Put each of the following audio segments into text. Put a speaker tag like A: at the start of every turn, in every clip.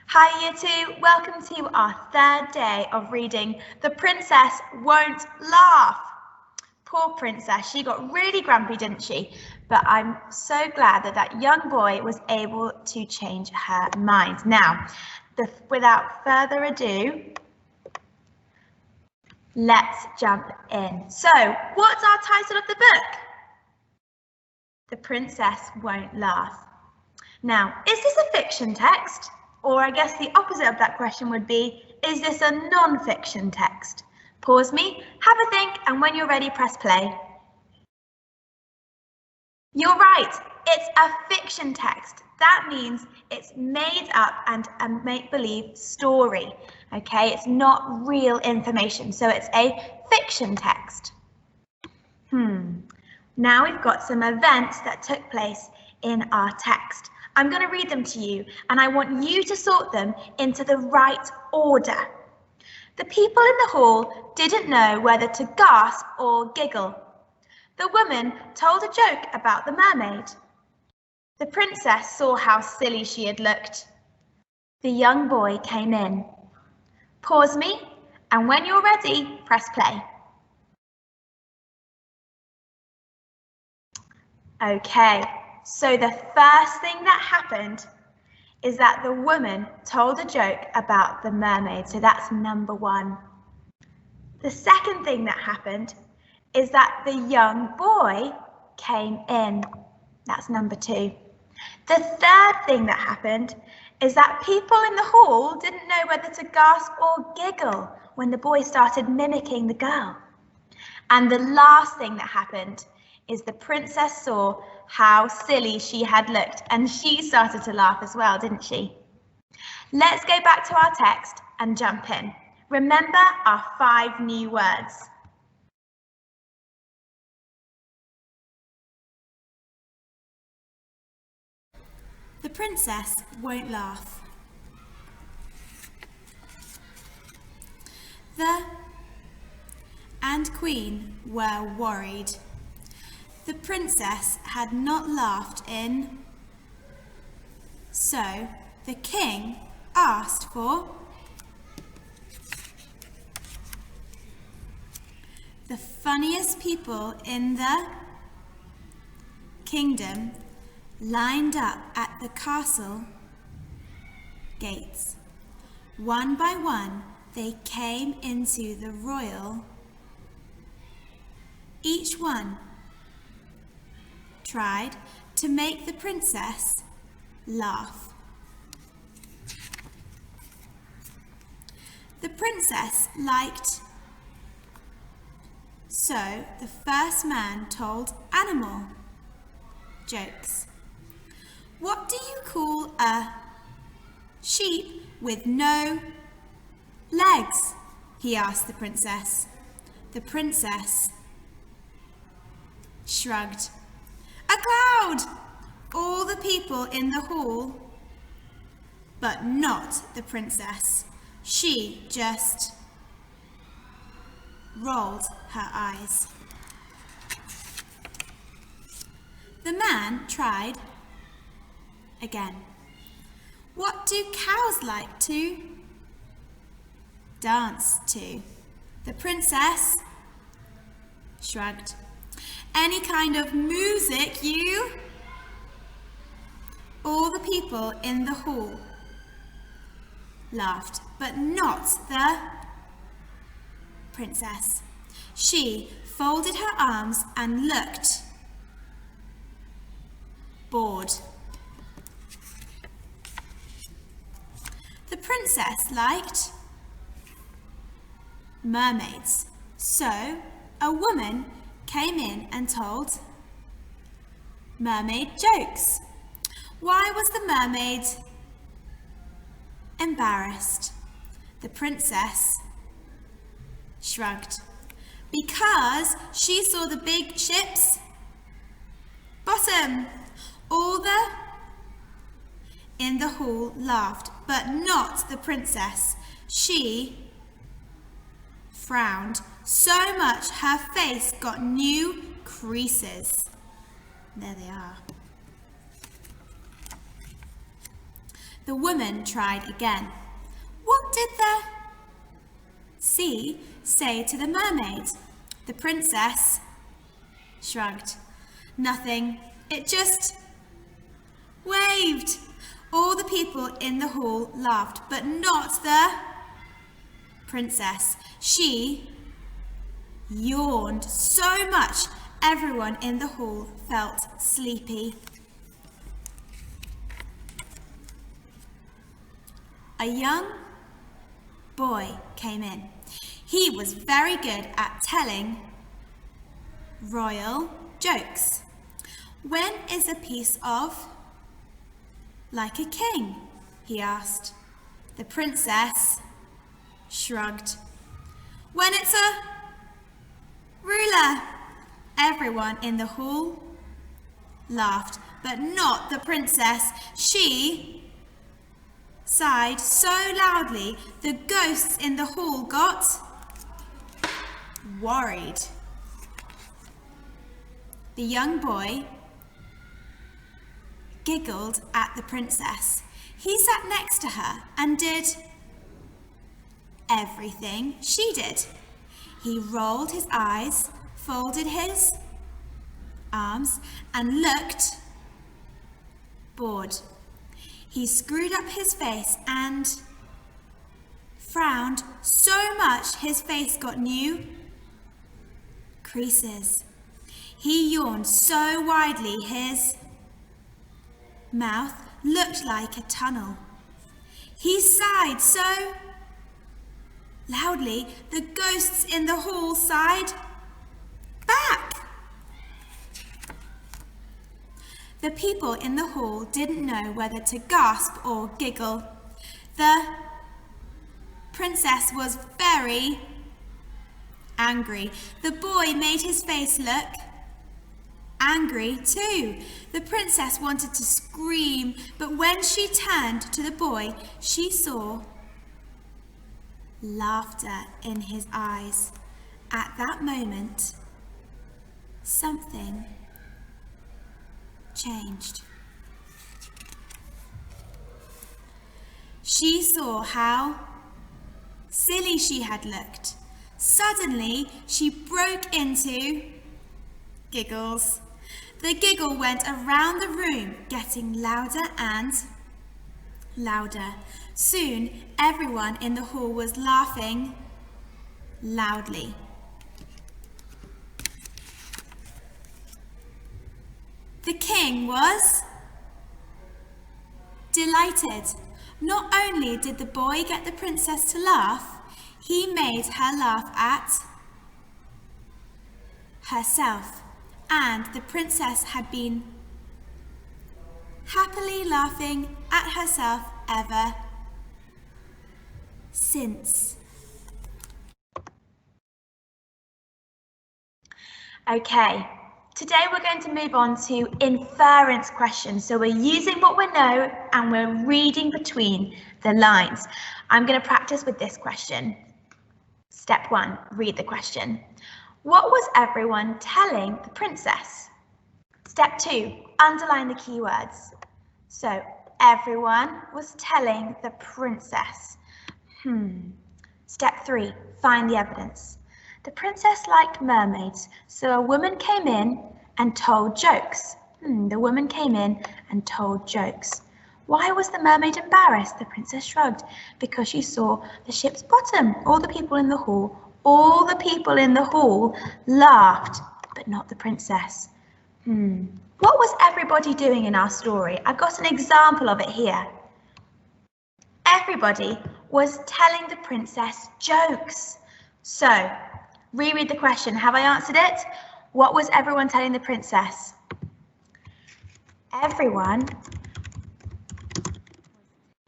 A: Hi Year 2, welcome to our third day of reading The Princess Won't Laugh. Poor princess, she got really grumpy, didn't she? But I'm so glad that that young boy was able to change her mind. Now, without further ado, let's jump in. So, what's our title of the book? The Princess Won't Laugh. Now, is this a fiction text? Or I guess the opposite of that question would be, is this a non-fiction text? Pause me, have a think, and when you're ready, press play. You're right, it's a fiction text. That means it's made up and a make-believe story, okay? It's not real information, so it's a fiction text. Now we've got some events that took place in our text. I'm going to read them to you, and I want you to sort them into the right order. The people in the hall didn't know whether to gasp or giggle. The woman told a joke about the mermaid. The princess saw how silly she had looked. The young boy came in. Pause me, and when you're ready, press play. Okay. So the first thing that happened is that the woman told a joke about the mermaid. So that's number one. The second thing that happened is that the young boy came in. That's number two. The third thing that happened is that people in the hall didn't know whether to gasp or giggle when the boy started mimicking the girl. And the last thing that happened is the princess saw how silly she had looked, and she started to laugh as well, didn't she? Let's go back to our text and jump in. Remember our 5 new words. The princess won't laugh. The and queen were worried. The princess had not laughed in. So the king asked for the funniest people in the kingdom lined up at the castle gates. One by one, they came into the royal. Each one tried to make the princess laugh. The princess liked, so the first man told animal jokes. What do you call a sheep with no legs? He asked the princess. The princess shrugged. A cloud! All the people in the hall, but not the princess. She just rolled her eyes. The man tried again. What do cows like to dance to? The princess shrugged. Any kind of music, you? All the people in the hall laughed, but not the princess. She folded her arms and looked bored. The princess liked mermaids, so a woman came in and told mermaid jokes. Why was the mermaid embarrassed? The princess shrugged. Because she saw the big ship's bottom. All in the hall laughed, but not the princess. She frowned so much her face got new creases. There they are.
B: The woman tried again. What did the sea say to the mermaid? The princess shrugged. Nothing. It just waved. All the people in the hall laughed, but not the princess. She yawned so much everyone in the hall felt sleepy. A young boy came in. He was very good at telling royal jokes. When is a piece of like a king? He asked. The princess shrugged. When it's a ruler. Everyone in the hall laughed, but not the princess. She sighed so loudly the ghosts in the hall got worried. The young boy giggled at the princess. He sat next to her and did everything she did. He rolled his eyes, folded his arms, and looked bored. He screwed up his face and frowned so much his face got new creases. He yawned so widely his mouth looked like a tunnel. He sighed so loudly the ghosts in the hall sighed back. The people in the hall didn't know whether to gasp or giggle. The princess was very angry. The boy made his face look angry too. The princess wanted to scream, but when she turned to the boy, she saw laughter in his eyes. At that moment, something changed. She saw how silly she had looked. Suddenly, she broke into giggles. The giggle went around the room, getting louder and louder. Soon, everyone in the hall was laughing loudly. The king was delighted. Not only did the boy get the princess to laugh, he made her laugh at herself, and the princess had been happily laughing at herself ever since.
A: Okay, today we're going to move on to inference questions. So we're using what we know and we're reading between the lines. I'm going to practice with this question. Step 1, read the question. What was everyone telling the princess? Step 2, underline the keywords. So everyone was telling the princess. Step 3, find the evidence. The princess liked mermaids, so a woman came in and told jokes. The woman came in and told jokes. Why was the mermaid embarrassed? The princess shrugged. Because she saw the ship's bottom. All the people in the hall laughed, but not the princess. What was everybody doing in our story? I've got an example of it here. Everybody was telling the princess jokes. So, reread the question. Have I answered it? What was everyone telling the princess? Everyone was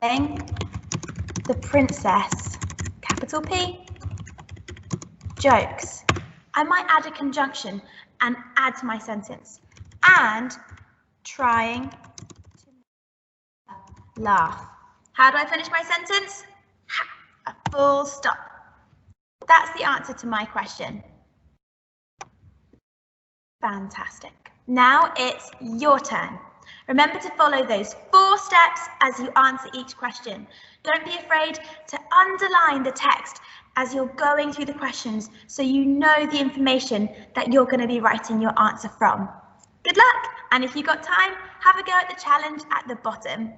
A: telling the princess, capital P, jokes. I might add a conjunction and add to my sentence. And trying to laugh. How do I finish my sentence? A full stop. That's the answer to my question. Fantastic. Now it's your turn. Remember to follow those 4 steps as you answer each question. Don't be afraid to underline the text as you're going through the questions so you know the information that you're going to be writing your answer from. Good luck, and if you've got time, have a go at the challenge at the bottom.